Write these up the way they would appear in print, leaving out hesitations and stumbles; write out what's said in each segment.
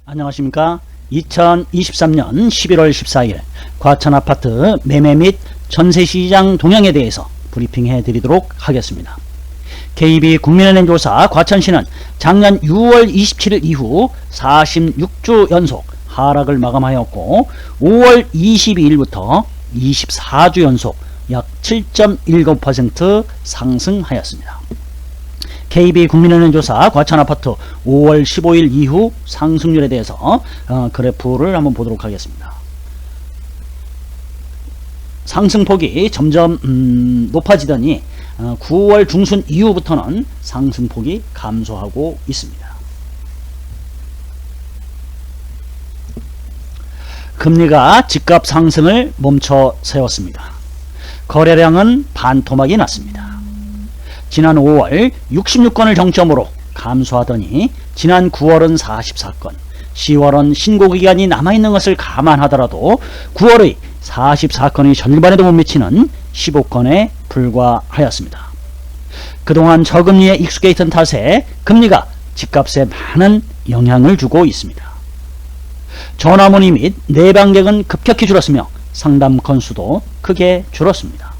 안녕하십니까. 2023년 11월 14일 과천아파트 매매 및 전세시장 동향에 대해서 브리핑해 드리도록 하겠습니다. KB 국민은행 조사 과천시는 작년 6월 27일 이후 46주 연속 하락을 마감하였고 5월 22일부터 24주 연속 약 7.19% 상승하였습니다. KB 국민은행 조사 과천아파트 5월 15일 이후 상승률에 대해서 그래프를 한번 보도록 하겠습니다. 상승폭이 점점 높아지더니 9월 중순 이후부터는 상승폭이 감소하고 있습니다. 금리가 집값 상승을 멈춰 세웠습니다. 거래량은 반토막이 났습니다. 지난 5월 66건을 정점으로 감소하더니 지난 9월은 44건, 10월은 신고기간이 남아있는 것을 감안하더라도 9월의 44건이 절반에도 못 미치는 15건에 불과하였습니다. 그동안 저금리에 익숙해 있던 탓에 금리가 집값에 많은 영향을 주고 있습니다. 전화문의 및 내방객은 급격히 줄었으며 상담 건수도 크게 줄었습니다.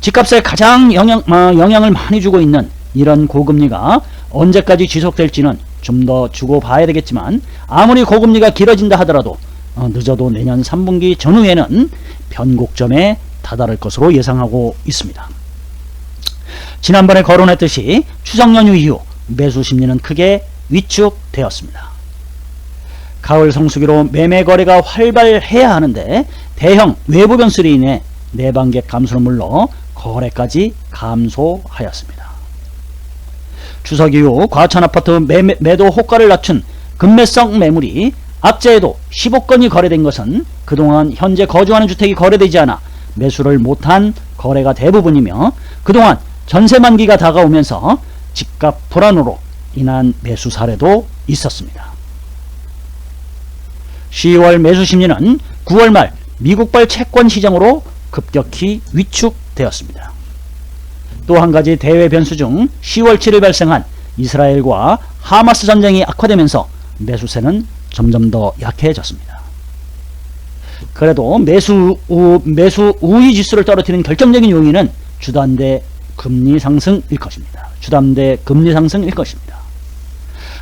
집값에 가장 영향을 많이 주고 있는 이런 고금리가 언제까지 지속될지는 좀 더 주고 봐야 되겠지만, 아무리 고금리가 길어진다 하더라도 늦어도 내년 3분기 전후에는 변곡점에 다다를 것으로 예상하고 있습니다. 지난번에 거론했듯이 추석 연휴 이후 매수 심리는 크게 위축되었습니다. 가을 성수기로 매매 거래가 활발해야 하는데 대형 외부 변수로 인해 내방객 감소는 물론 거래까지 감소하였습니다. 추석 이후 과천아파트 매도 호가를 낮춘 급매성 매물이 악재에도 15건이 거래된 것은 그동안 현재 거주하는 주택이 거래되지 않아 매수를 못한 거래가 대부분이며, 그동안 전세 만기가 다가오면서 집값 불안으로 인한 매수 사례도 있었습니다. 10월 매수 심리는 9월 말 미국발 채권 시장으로 급격히 위축되었습니다. 또 한 가지 대외 변수 중 10월 7일 발생한 이스라엘과 하마스 전쟁이 악화되면서 매수세는 점점 더 약해졌습니다. 그래도 매수 우위 지수를 떨어뜨리는 결정적인 요인은 주담대 금리 상승일 것입니다. 주담대 금리 상승일 것입니다.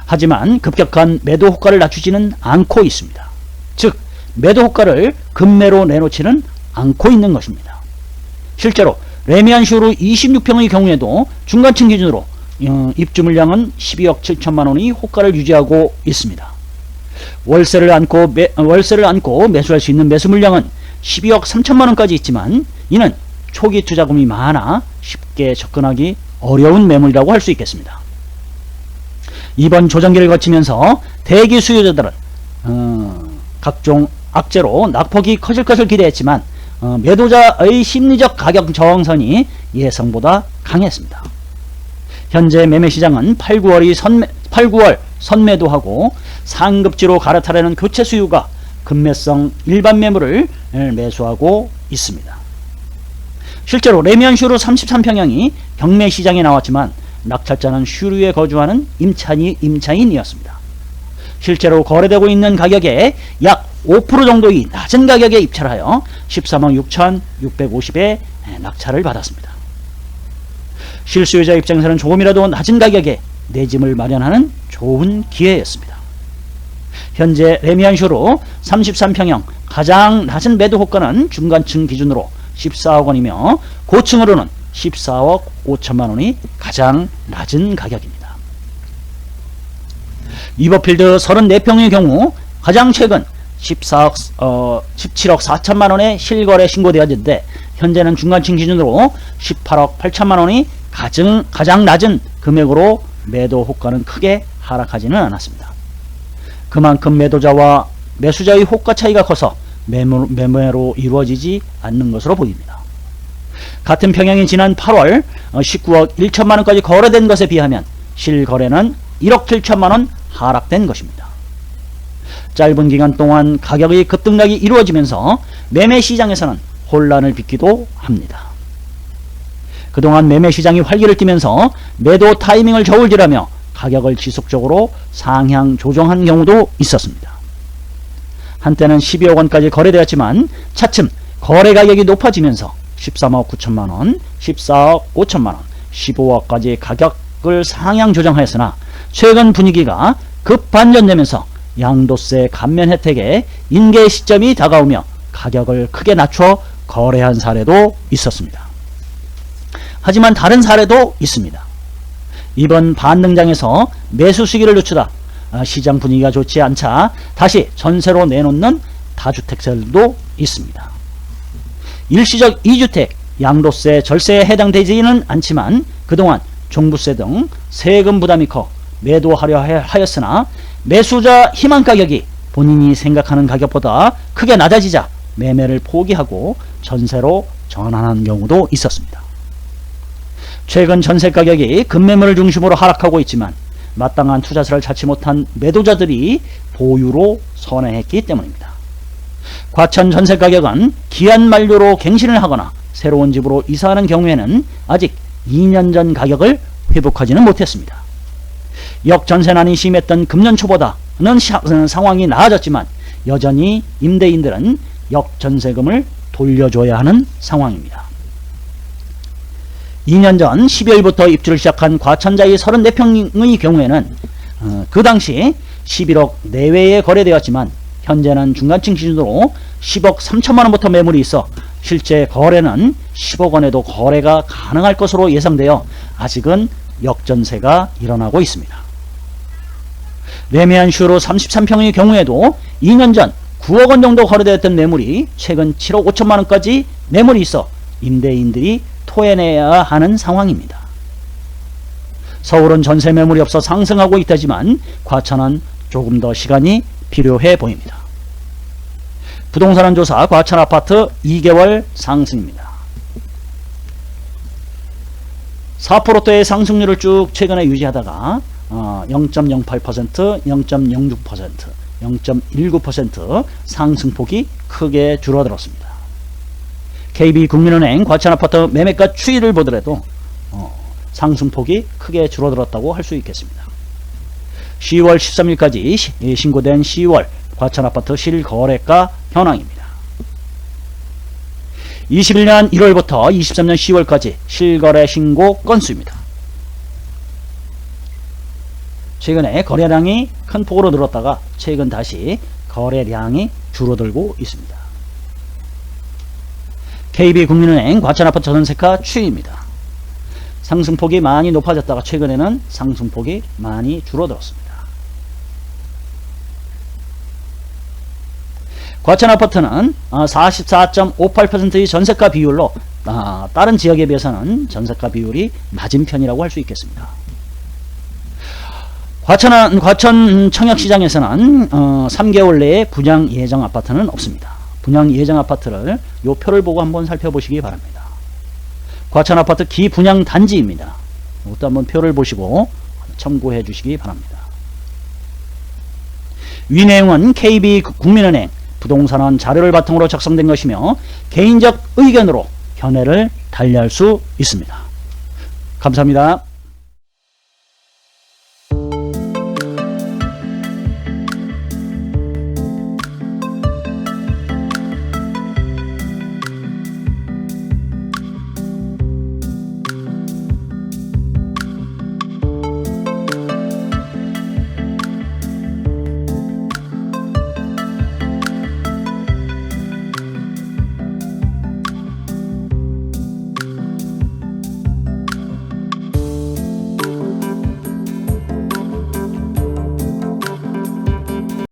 하지만 급격한 매도 호가를 낮추지는 않고 있습니다. 즉 매도 호가를 급매로 내놓지는 않고 있는 것입니다. 실제로 레미안슈로 26평의 경우에도 중간층 기준으로 입주 물량은 12억 7천만 원의 호가를 유지하고 있습니다. 월세를 안고 매수할 수 있는 매수 물량은 12억 3천만 원까지 있지만, 이는 초기 투자금이 많아 쉽게 접근하기 어려운 매물이라고 할 수 있겠습니다. 이번 조정기를 거치면서 대기 수요자들은 각종 악재로 낙폭이 커질 것을 기대했지만 매도자의 심리적 가격 저항선이 예상보다 강했습니다. 현재 매매시장은 8, 9월 선매도하고 상급지로 갈아타려는 교체 수요가 급매성 일반 매물을 매수하고 있습니다. 실제로 레미안슈루 33평형이 경매시장에 나왔지만 낙찰자는 슈루에 거주하는 임차인이었습니다. 실제로 거래되고 있는 가격의 약 5% 정도의 낮은 가격에 입찰을 하여 13억 6,650에 낙찰을 받았습니다. 실수요자 입장에서는 조금이라도 낮은 가격에 내 집을 마련하는 좋은 기회였습니다. 현재 레미안슈로 33평형 가장 낮은 매도 호가는 중간층 기준으로 14억 원이며 고층으로는 14억 5천만 원이 가장 낮은 가격입니다. 리버필드 34평의 경우 가장 최근 17억 4천만 원의 실거래 신고되었는데, 현재는 중간층 기준으로 18억 8천만 원이 가장 낮은 금액으로 매도 호가는 크게 하락하지는 않았습니다. 그만큼 매도자와 매수자의 호가 차이가 커서 매매로 이루어지지 않는 것으로 보입니다. 같은 평형이 지난 8월 19억 1천만 원까지 거래된 것에 비하면 실거래는 1억 7천만 원 하락된 것입니다. 짧은 기간 동안 가격의 급등락이 이루어지면서 매매 시장에서는 혼란을 빚기도 합니다. 그동안 매매 시장이 활기를 띠면서 매도 타이밍을 저울질하며 가격을 지속적으로 상향 조정한 경우도 있었습니다. 한때는 12억 원까지 거래되었지만 차츰 거래 가격이 높아지면서 13억 9천만 원, 14억 5천만 원, 15억까지 가격을 상향 조정하였으나 최근 분위기가 급반전되면서 양도세 감면 혜택의 인계 시점이 다가오며 가격을 크게 낮춰 거래한 사례도 있었습니다. 하지만 다른 사례도 있습니다. 이번 반등장에서 매수 시기를 늦추다 시장 분위기가 좋지 않자 다시 전세로 내놓는 다주택자들도 있습니다. 일시적 2주택 양도세 절세에 해당되지는 않지만 그동안 종부세 등 세금 부담이 커 매도하려 하였으나 매수자 희망 가격이 본인이 생각하는 가격보다 크게 낮아지자 매매를 포기하고 전세로 전환한 경우도 있었습니다. 최근 전세 가격이 급매물을 중심으로 하락하고 있지만 마땅한 투자처를 찾지 못한 매도자들이 보유로 선회했기 때문입니다. 과천 전세 가격은 기한 만료로 갱신을 하거나 새로운 집으로 이사하는 경우에는 아직 2년 전 가격을 회복하지는 못했습니다. 역전세난이 심했던 금년 초보다는 상황이 나아졌지만 여전히 임대인들은 역전세금을 돌려줘야 하는 상황입니다. 2년 전 12월부터 입주를 시작한 과천자의 34평의 경우에는 그 당시 11억 내외에 거래되었지만 현재는 중간층 기준으로 10억 3천만 원부터 매물이 있어 실제 거래는 10억 원에도 거래가 가능할 것으로 예상되어 아직은 역전세가 일어나고 있습니다. 매매한 슈로 33평의 경우에도 2년 전 9억 원 정도 거래되었던 매물이 최근 7억 5천만 원까지 매물이 있어 임대인들이 토해내야 하는 상황입니다. 서울은 전세 매물이 없어 상승하고 있다지만 과천은 조금 더 시간이 필요해 보입니다. 부동산 조사 과천 아파트 2개월 상승입니다. 4%대의 상승률을 쭉 최근에 유지하다가 0.08%, 0.06%, 0.19% 상승폭이 크게 줄어들었습니다. KB국민은행 과천아파트 매매가 추이를 보더라도 상승폭이 크게 줄어들었다고 할 수 있겠습니다. 10월 13일까지 신고된 10월 과천아파트 실거래가 현황입니다. 21년 1월부터 23년 10월까지 실거래 신고 건수입니다. 최근에 거래량이 큰 폭으로 늘었다가 최근 다시 거래량이 줄어들고 있습니다. KB국민은행 과천아파트 전세가 추이입니다. 상승폭이 많이 높아졌다가 최근에는 상승폭이 많이 줄어들었습니다. 과천아파트는 44.58%의 전세가 비율로 다른 지역에 비해서는 전세가 비율이 낮은 편이라고 할 수 있겠습니다. 과천 청약시장에서는 3개월 내에 분양 예정 아파트는 없습니다. 분양 예정 아파트를 요 표를 보고 한번 살펴보시기 바랍니다. 과천 아파트 기분양 단지입니다. 이것도 한번 표를 보시고 참고해 주시기 바랍니다. 위 내용은 KB국민은행 부동산원 자료를 바탕으로 작성된 것이며 개인적 의견으로 견해를 달리할 수 있습니다. 감사합니다.